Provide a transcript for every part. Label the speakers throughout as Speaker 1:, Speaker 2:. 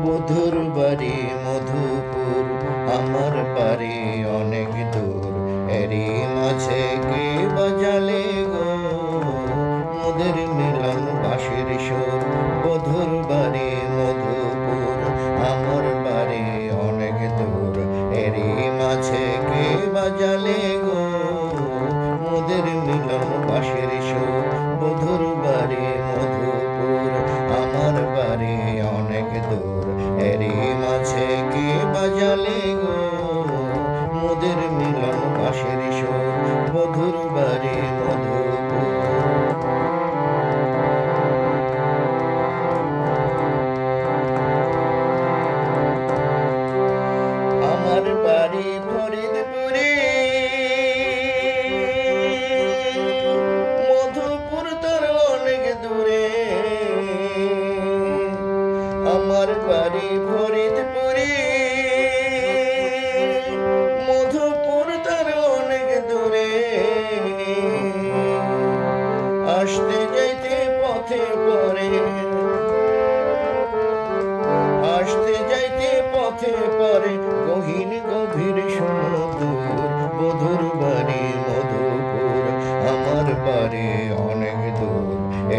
Speaker 1: বধুর বাড়ি মধুপুর, আমার বাড়ি অনেক দূর। এরই মাঝে কে বাজালে গো মোদের মিলন বাঁশির সুর। বধুর বাড়ি মধুপুর, আমার বাড়ি অনেক দূর। এরই মাঝে কে বাজালে গো মোদের মিলন বাঁশির সুর। বধুর বাড়ি মধুপুর, আমার বাড়ি অনেক দূর। এরই মাঝে কে বাজালে গো মোদের মিলন বাঁশির সুর। বধুর বাড়ি মধুপুর। আমার বাড়ি ফরিদপুরে, মধুপুর তোর অনেক দূরে। আমার বাড়ি ফরিদপুরে, মধুপুর তোর অনেক দূরে। আসতে যাইতে পথে পরে, আসতে যাইতে পথে পরে গহীন গভীর সমুদূর। বধুর বাড়ি মধুপুর, আমার বাড়ি অনেক দূর।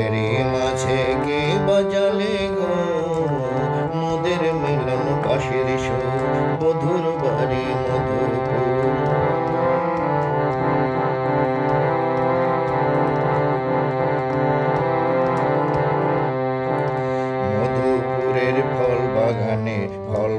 Speaker 1: এরই মাঝে কে বাজালে গো মোদের মিলন বাঁশির সুর। বধুর বাড়ি মধুপুর। মধুপুরের ফল বাগানে ফল